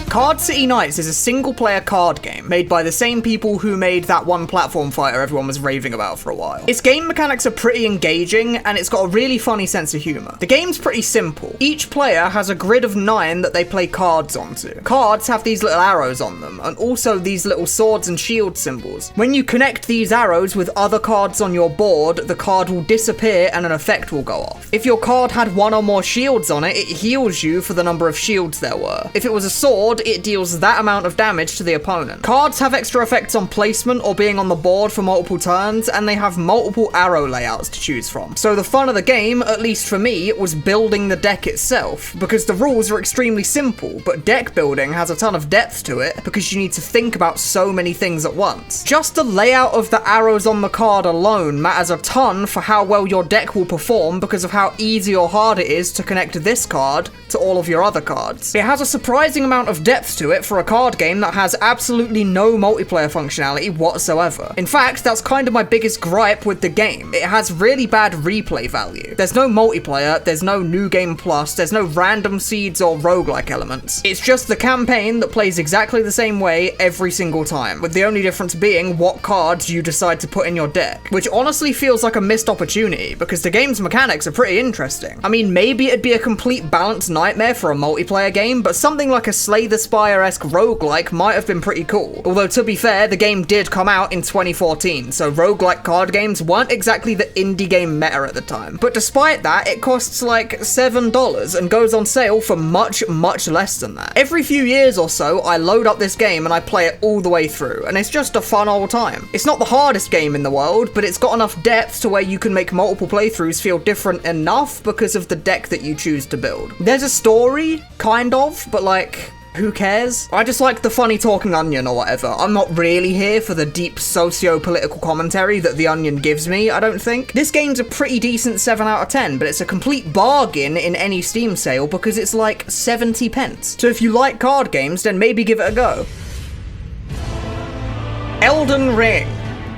Card City Nights is a single-player card game made by the same people who made that one platform fighter everyone was raving about for a while. Its game mechanics are pretty engaging, and it's got a really funny sense of humor. The game's pretty simple. Each player has a grid of 9 that they play cards onto. Cards have these little arrows on them, and also these little swords and shield symbols. When you connect these arrows with other cards on your board, the card will disappear and an effect will go off. If your card had 1 or more shields on it, it heals you for the number of shields there were. If it was a sword, it deals that amount of damage to the opponent. Cards have extra effects on placement or being on the board for multiple turns, and they have multiple arrow layouts to choose from. So the fun of the game, at least for me, was building the deck itself, because the rules are extremely simple, but deck building has a ton of depth to it because you need to think about so many things at once. Just the layout of the arrows on the card alone matters a ton for how well your deck will perform because of how easy or hard it is to connect this card to all of your other cards. It has a surprising amount of depth to it for a card game that has absolutely no multiplayer functionality whatsoever. In fact, that's kind of my biggest gripe with the game. It has really bad replay value. There's no multiplayer, there's no new game plus, there's no random seeds or roguelike elements. It's just the campaign that plays exactly the same way every single time, with the only difference being what cards you decide to put in your deck, which honestly feels like a missed opportunity because the game's mechanics are pretty interesting. I mean, maybe it'd be a complete balanced nightmare for a multiplayer game, but something like a Slay the Spire-esque roguelike might have been pretty cool. Although, to be fair, the game did come out in 2014, so roguelike card games weren't exactly the indie game meta at the time. But despite that, it costs like $7 and goes on sale for much, much less than that. Every few years or so, I load up this game and I play it all the way through, and it's just a fun old time. It's not the hardest game in the world, but it's got enough depth to where you can make multiple playthroughs feel different enough because of the deck that you choose to build. There's a story, kind of, but like, who cares? I just like the funny talking onion or whatever. I'm not really here for the deep socio-political commentary that the onion gives me, I don't think. This game's a pretty decent 7 out of 10, but it's a complete bargain in any Steam sale because it's like 70 pence. So if you like card games, then maybe give it a go. Elden Ring.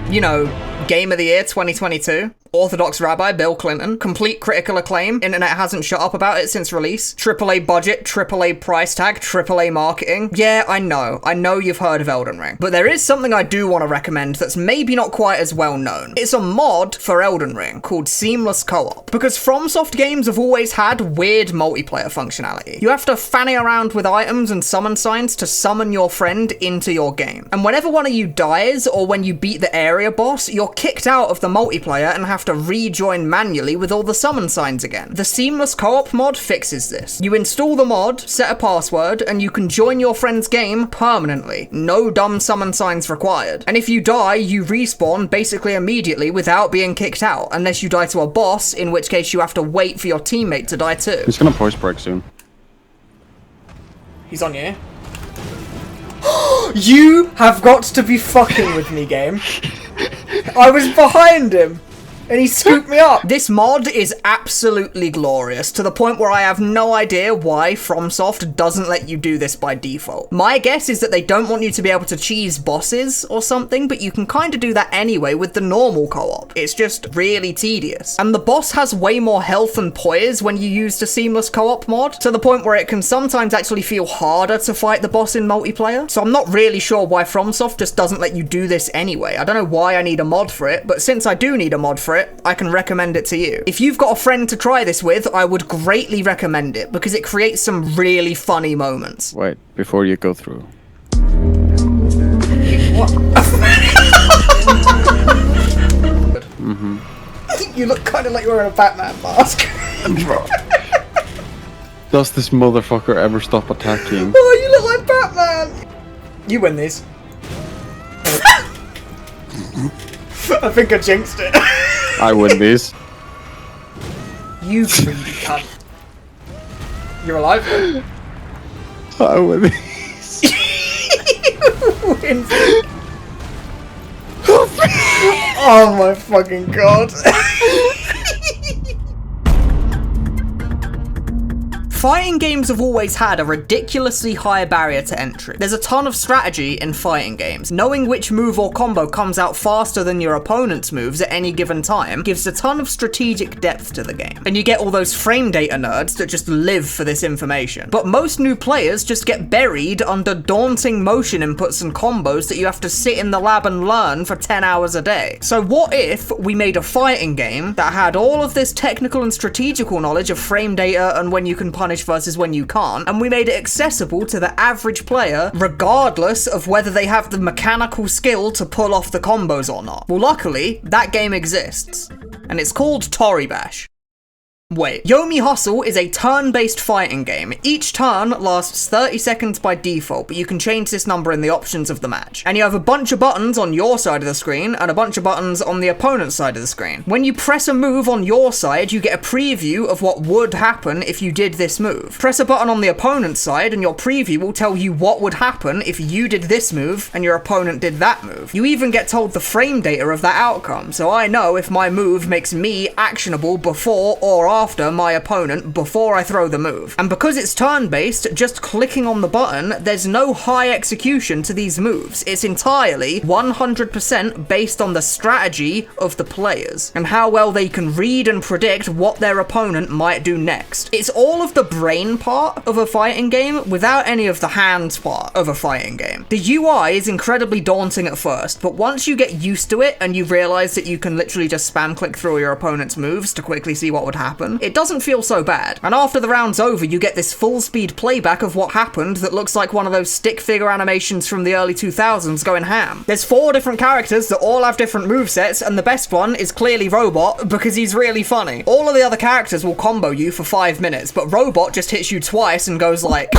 You know, Game of the Year 2022. Orthodox Rabbi Bill Clinton, complete critical acclaim, internet hasn't shut up about it since release, AAA budget, AAA price tag, AAA marketing. Yeah, I know you've heard of Elden Ring, but there is something I do want to recommend that's maybe not quite as well known. It's a mod for Elden Ring called Seamless Co-op, because FromSoft games have always had weird multiplayer functionality. You have to fanny around with items and summon signs to summon your friend into your game, and whenever one of you dies, or when you beat the area boss, you're kicked out of the multiplayer and have to rejoin manually with all the summon signs again. The Seamless Co-op mod fixes this. You install the mod, set a password, and you can join your friend's game permanently. No dumb summon signs required. And if you die, you respawn basically immediately without being kicked out, unless you die to a boss, in which case you have to wait for your teammate to die too. He's gonna voice break soon. He's on you. You have got to be fucking with me, game. I was behind him, and he scooped me up. This mod is absolutely glorious, to the point where I have no idea why FromSoft doesn't let you do this by default. My guess is that they don't want you to be able to cheese bosses or something, but you can kind of do that anyway with the normal co-op. It's just really tedious. And the boss has way more health and poise when you use the Seamless Co-op mod, to the point where it can sometimes actually feel harder to fight the boss in multiplayer. So I'm not really sure why FromSoft just doesn't let you do this anyway. I don't know why I need a mod for it, but since I do need a mod for it, I can recommend it to you. If you've got a friend to try this with, I would greatly recommend it, because it creates some really funny moments. Wait, before you go through. What? You look kind of like you're wearing a Batman mask. Does this motherfucker ever stop attacking? Oh, you look like Batman! You win these. I think I jinxed it. I win these. You greedy cunt. You're alive? I win these. You win. Oh my fucking god. Fighting games have always had a ridiculously high barrier to entry. There's a ton of strategy in fighting games. Knowing which move or combo comes out faster than your opponent's moves at any given time gives a ton of strategic depth to the game. And you get all those frame data nerds that just live for this information. But most new players just get buried under daunting motion inputs and combos that you have to sit in the lab and learn for 10 hours a day. So what if we made a fighting game that had all of this technical and strategical knowledge of frame data and when you can punish versus when you can't, and we made it accessible to the average player regardless of whether they have the mechanical skill to pull off the combos or not? Well, luckily, that game exists, and it's called Tori Bash. Wait, Y.O.M.I Hustle is a turn-based fighting game. Each turn lasts 30 seconds by default, but you can change this number in the options of the match. And you have a bunch of buttons on your side of the screen and a bunch of buttons on the opponent's side of the screen. When you press a move on your side, you get a preview of what would happen if you did this move. Press a button on the opponent's side and your preview will tell you what would happen if you did this move and your opponent did that move. You even get told the frame data of that outcome, so I know if my move makes me actionable before or after my opponent before I throw the move. And because it's turn-based, just clicking on the button, there's no high execution to these moves. It's entirely 100% based on the strategy of the players and how well they can read and predict what their opponent might do next. It's all of the brain part of a fighting game without any of the hands part of a fighting game. The UI is incredibly daunting at first, but once you get used to it and you realize that you can literally just spam click through your opponent's moves to quickly see what would happen, it doesn't feel so bad. And after the round's over, you get this full speed playback of what happened that looks like one of those stick figure animations from the early 2000s going ham. There's 4 different characters that all have different movesets, and the best one is clearly Robot because he's really funny. All of the other characters will combo you for 5 minutes, but Robot just hits you twice and goes like...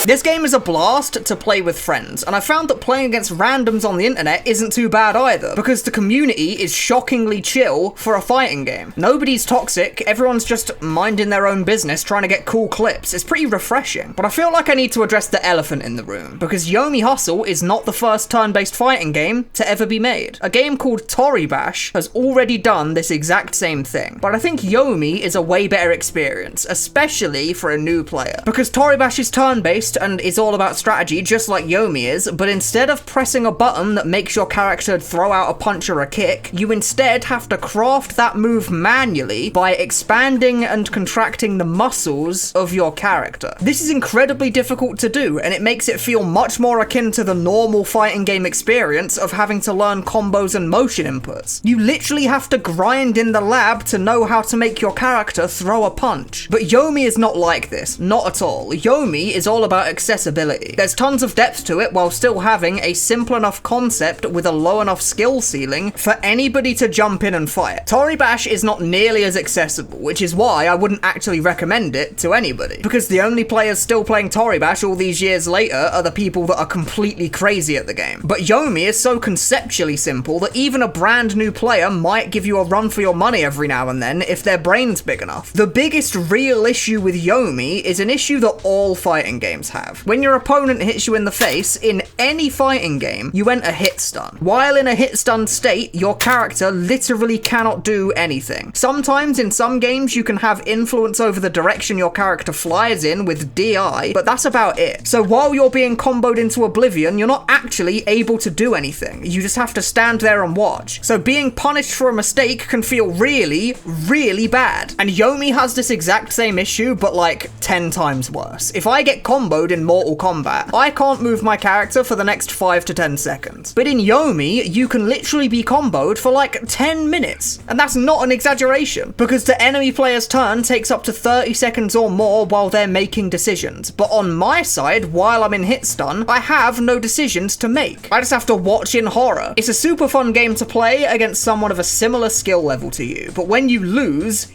This game is a blast to play with friends, and I found that playing against randoms on the internet isn't too bad either, because the community is shockingly chill for a fighting game. Nobody's toxic, everyone's just minding their own business trying to get cool clips. It's pretty refreshing. But I feel like I need to address the elephant in the room, because Y.O.M.I Hustle is not the first turn-based fighting game to ever be made. A game called Tori Bash has already done this exact same thing, but I think Y.O.M.I is a way better experience, especially for a new player, because Tori Bash is turn-based and is all about strategy just like Y.O.M.I is, but instead of pressing a button that makes your character throw out a punch or a kick, you instead have to craft that move manually by expanding and contracting the muscles of your character. This is incredibly difficult to do, and it makes it feel much more akin to the normal fighting game experience of having to learn combos and motion inputs. You literally have to grind in the lab to know how to make your character throw a punch. But Y.O.M.I is not like this, not at all. Y.O.M.I is all about accessibility. There's tons of depth to it while still having a simple enough concept with a low enough skill ceiling for anybody to jump in and fight. Tori Bash is not nearly as accessible, which is why I wouldn't actually recommend it to anybody, because the only players still playing Tori Bash all these years later are the people that are completely crazy at the game. But Y.O.M.I is so conceptually simple that even a brand new player might give you a run for your money every now and then if their brain's big enough. The biggest real issue with Y.O.M.I is an issue that all fighting games have. When your opponent hits you in the face, in any fighting game, you enter hit stun. While in a hit stun state, your character literally cannot do anything. Sometimes in some games you can have influence over the direction your character flies in with DI, but that's about it. So while you're being comboed into oblivion, you're not actually able to do anything. You just have to stand there and watch. So being punished for a mistake can feel really, really bad. And Y.O.M.I has this exact same issue, but like 10 times worse. If I get comboed in Mortal Kombat, I can't move my character for the next 5 to 10 seconds. But in Y.O.M.I, you can literally be comboed for like 10 minutes. And that's not an exaggeration, because the enemy player's turn takes up to 30 seconds or more while they're making decisions. But on my side, while I'm in hit stun, I have no decisions to make. I just have to watch in horror. It's a super fun game to play against someone of a similar skill level to you, but when you lose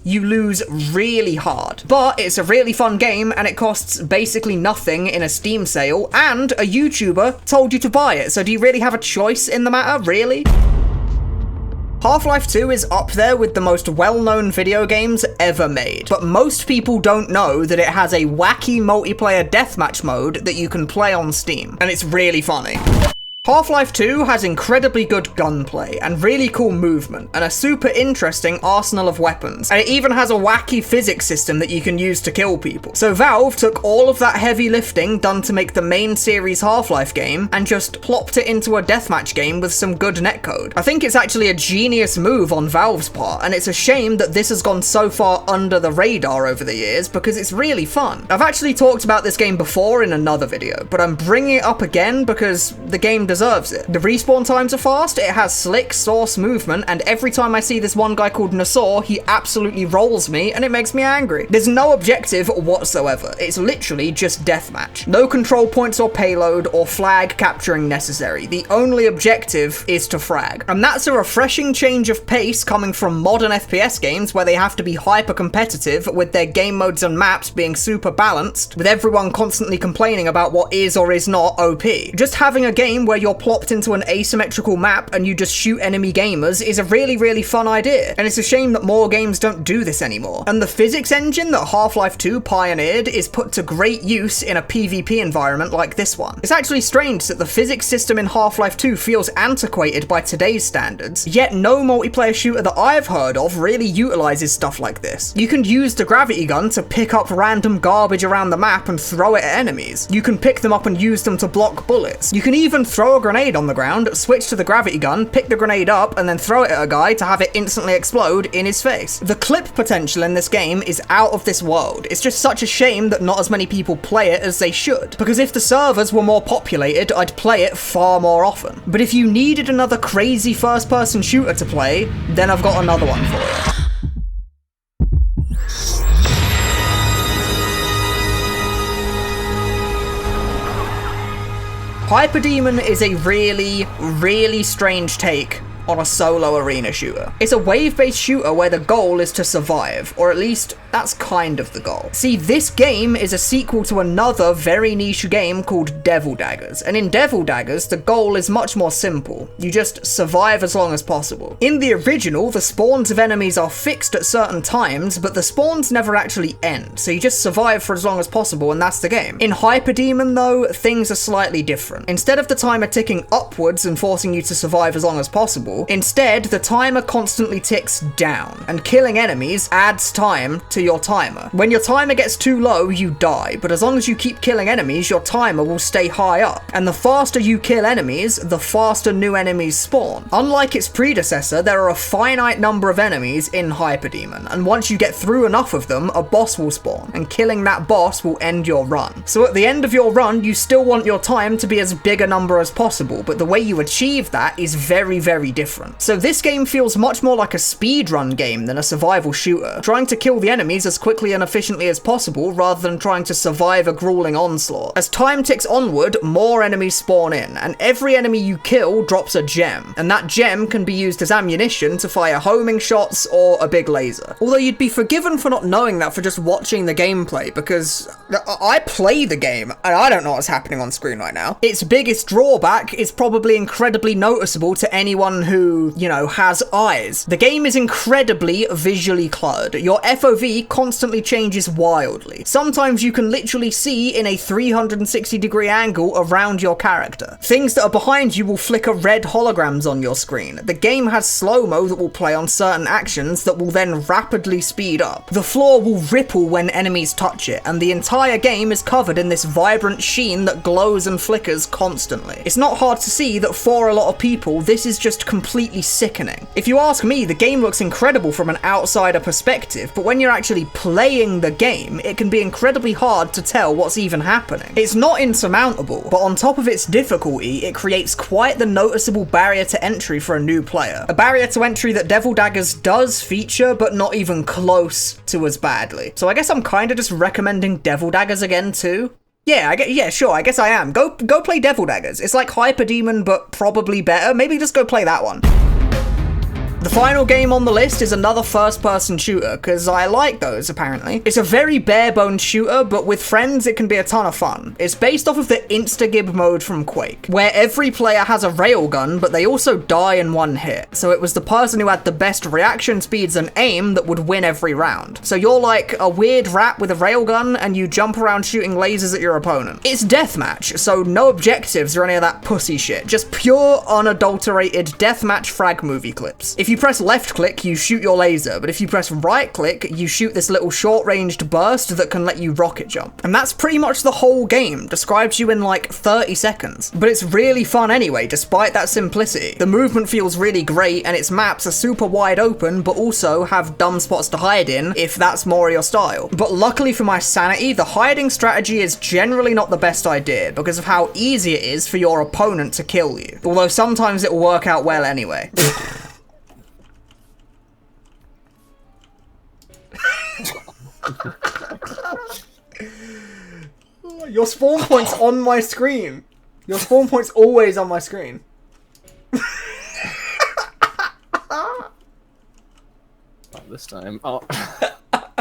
really hard. But it's a really fun game, and it costs basically nothing in a Steam sale, and a YouTuber told you to buy it, so do you really have a choice in the matter, really? Half-Life 2 is up there with the most well-known video games ever made, but most people don't know that it has a wacky multiplayer deathmatch mode that you can play on Steam, and it's really funny. Half-Life 2 has incredibly good gunplay and really cool movement and a super interesting arsenal of weapons, and it even has a wacky physics system that you can use to kill people. So Valve took all of that heavy lifting done to make the main series Half-Life game and just plopped it into a deathmatch game with some good netcode. I think it's actually a genius move on Valve's part, and it's a shame that this has gone so far under the radar over the years because it's really fun. I've actually talked about this game before in another video, but I'm bringing it up again because the game deserves it. The respawn times are fast, it has slick source movement, and every time I see this one guy called Nassau, he absolutely rolls me and it makes me angry. There's no objective whatsoever. It's literally just deathmatch. No control points or payload or flag capturing necessary. The only objective is to frag. And that's a refreshing change of pace coming from modern FPS games where they have to be hyper competitive with their game modes and maps being super balanced, with everyone constantly complaining about what is or is not OP. Just having a game where you're plopped into an asymmetrical map and you just shoot enemy gamers is a really, really fun idea, and it's a shame that more games don't do this anymore. And the physics engine that Half-Life 2 pioneered is put to great use in a PvP environment like this one. It's actually strange that the physics system in Half-Life 2 feels antiquated by today's standards, yet no multiplayer shooter that I've heard of really utilizes stuff like this. You can use the gravity gun to pick up random garbage around the map and throw it at enemies. You can pick them up and use them to block bullets. You can even throw a grenade on the ground, switch to the gravity gun, pick the grenade up, and then throw it at a guy to have it instantly explode in his face. The clip potential in this game is out of this world. It's just such a shame that not as many people play it as they should, because if the servers were more populated, I'd play it far more often. But if you needed another crazy first-person shooter to play, then I've got another one for you. Hyperdemon is a really, really strange take on a solo arena shooter. It's a wave-based shooter where the goal is to survive, or at least that's kind of the goal. See, this game is a sequel to another very niche game called Devil Daggers, and in Devil Daggers, the goal is much more simple. You just survive as long as possible. In the original, the spawns of enemies are fixed at certain times, but the spawns never actually end, so you just survive for as long as possible and that's the game. In Hyperdemon though, things are slightly different. Instead of the timer ticking upwards and forcing you to survive as long as possible, instead, the timer constantly ticks down, and killing enemies adds time to your timer. When your timer gets too low, you die, but as long as you keep killing enemies, your timer will stay high up. And the faster you kill enemies, the faster new enemies spawn. Unlike its predecessor, there are a finite number of enemies in Hyperdemon, and once you get through enough of them, a boss will spawn, and killing that boss will end your run. So at the end of your run, you still want your time to be as big a number as possible, but the way you achieve that is very, very different. So this game feels much more like a speedrun game than a survival shooter, trying to kill the enemies as quickly and efficiently as possible rather than trying to survive a grueling onslaught. As time ticks onward, more enemies spawn in, and every enemy you kill drops a gem, and that gem can be used as ammunition to fire homing shots or a big laser. Although you'd be forgiven for not knowing that for just watching the gameplay, because I play the game and I don't know what's happening on screen right now. Its biggest drawback is probably incredibly noticeable to anyone who, you know, has eyes. The game is incredibly visually cluttered. Your FOV constantly changes wildly. Sometimes you can literally see in a 360-degree angle around your character. Things that are behind you will flicker red holograms on your screen. The game has slow-mo that will play on certain actions that will then rapidly speed up. The floor will ripple when enemies touch it, and the entire game is covered in this vibrant sheen that glows and flickers constantly. It's not hard to see that for a lot of people, this is just completely sickening. If you ask me, the game looks incredible from an outsider perspective, but when you're actually playing the game, it can be incredibly hard to tell what's even happening. It's not insurmountable, but on top of its difficulty, it creates quite the noticeable barrier to entry for a new player. A barrier to entry that Devil Daggers does feature, but not even close to as badly. So I guess I'm kind of just recommending Devil Daggers again too. Yeah, sure, I guess I am. Go play Devil Daggers. It's like Hyperdemon, but probably better. Maybe just go play that one. The final game on the list is another first-person shooter, because I like those, apparently. It's a very bare-bones shooter, but with friends it can be a ton of fun. It's based off of the Instagib mode from Quake, where every player has a railgun, but they also die in one hit. So it was the person who had the best reaction speeds and aim that would win every round. So you're like a weird rat with a railgun, and you jump around shooting lasers at your opponent. It's deathmatch, so no objectives or any of that pussy shit. Just pure, unadulterated deathmatch frag movie clips. If you press left click, you shoot your laser, but if you press right click, you shoot this little short-ranged burst that can let you rocket jump. And that's pretty much the whole game, described to you in like 30 seconds. But it's really fun anyway, despite that simplicity. The movement feels really great, and its maps are super wide open, but also have dumb spots to hide in, if that's more your style. But luckily for my sanity, the hiding strategy is generally not the best idea, because of how easy it is for your opponent to kill you. Although sometimes it will work out well anyway. Your spawn point's on my screen. Your spawn point's always on my screen. Not this time. Oh.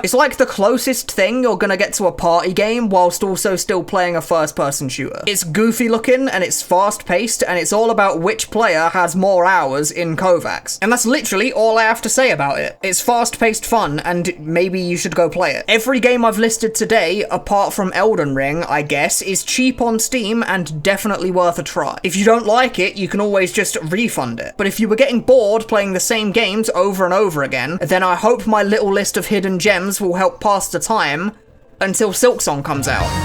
It's like the closest thing you're gonna get to a party game whilst also still playing a first-person shooter. It's goofy looking, and it's fast-paced, and it's all about which player has more hours in Kovacs. And that's literally all I have to say about it. It's fast-paced fun, and maybe you should go play it. Every game I've listed today, apart from Elden Ring, I guess, is cheap on Steam and definitely worth a try. If you don't like it, you can always just refund it. But if you were getting bored playing the same games over and over again, then I hope my little list of hidden gems will help pass the time until Silksong comes out.